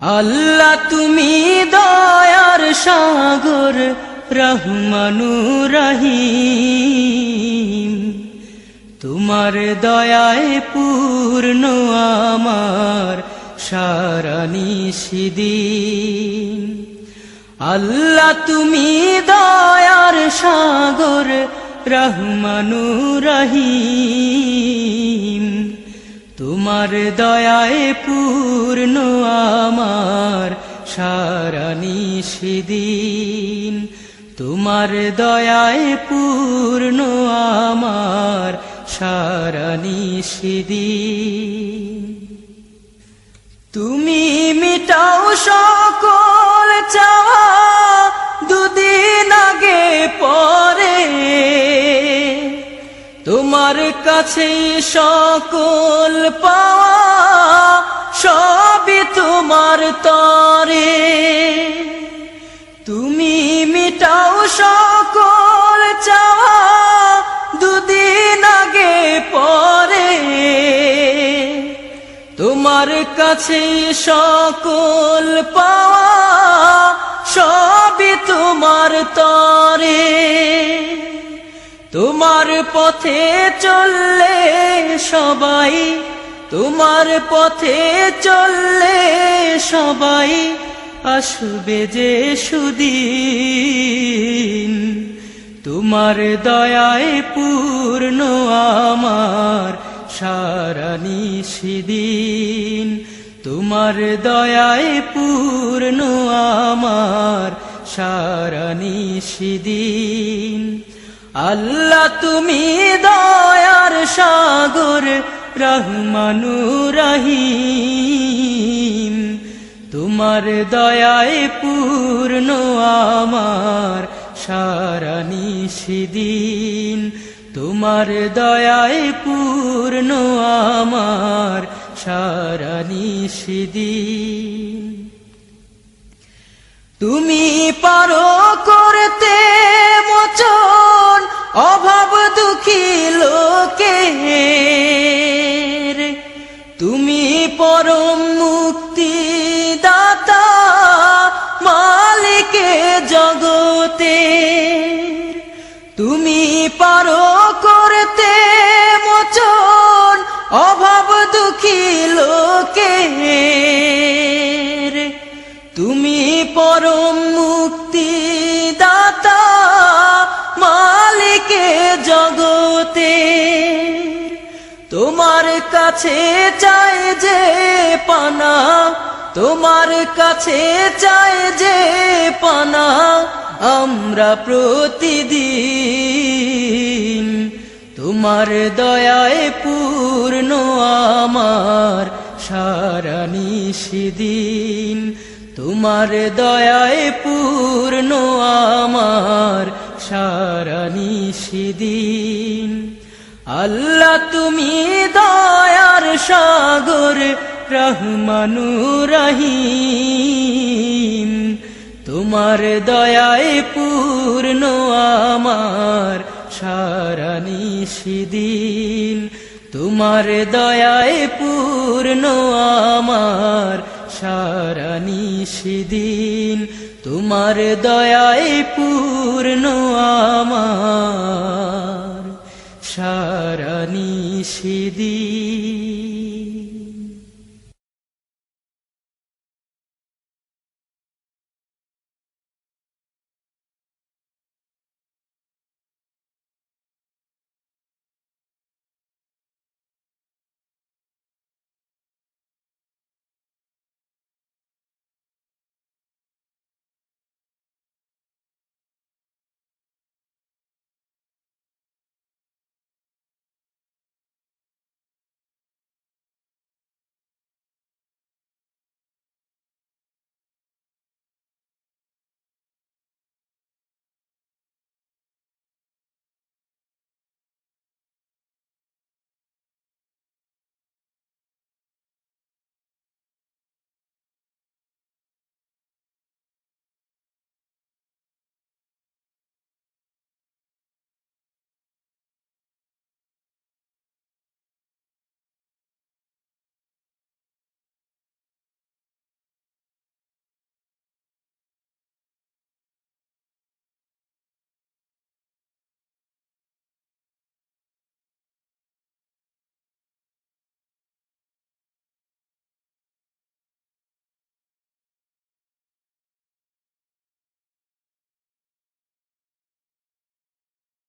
আল্লাহ তুমি দয়ার সাগর রহমানুর রহিম, তোমার দয়ায় পূর্ণ আমার সারা নিশিদিন। আল্লাহ তুমি দয়ার সাগর রহমানুর রহিম, তোমার দয়ায় পূর্ণ আমার সারা নিশিদিন। তোমার দয়ায় পূর্ণ আমার সারা নিশিদিন। তুমি মিটাও সকল চাওয়া দুদিন আগে পরে, তোমার কাছে সকল পাওয়া সবই তোমার তরে। তুমি মিটাও সকল চাওয়া দুদিন আগে পরে, তোমার কাছে সকল পাওয়া সবই তোমার তরে। তোমার পথে চললে সবাই, তোমার পথে চললে সবাই আসবে যে সুদিন। তোমার দয়ায় পূর্ণ আমার সারা নিশিদিন। তোমার দয়ায় পূর্ণ আমার সারা নিশিদিন। আল্লাহ তুমি দয়ার সাগর রহমানুর রহিম, তোমার দয়ায় পূর্ণ আমার সারা নিশিদিন। তোমার দয়ায় পূর্ণ আমার সারা নিশিদিন। তুমি পারো করতে মোচন অভাব দুঃখী লোকের, তুমি পরম মুক্তি দাতা মালিকে জগতের। তুমি পারো করতে মোচন অভাব দুঃখী লোকের, তুমি পরম মুক্তি দাতা মালিকে জগতের। তোমার কাছে চাই যে পানা, তোমার কাছে চাই যে পানা আমরা প্রতিদিন। তোমার দয়ায় পূর্ণ আমার সারা নিশিদিন। তোমার দয়ায় পূর্ণ আমার সারা নিশিদিন। আল্লাহ তুমি দয়ার সাগর রহমানুর রহিম, তোমার দয়ায় পূর্ণ আমার সারা নিশিদিন। তোমার দয়ায় পূর্ণ আমার সারা নিশিদিন। তোমার দয়ায় পূর্ণ আমার সারা নিশিদিন।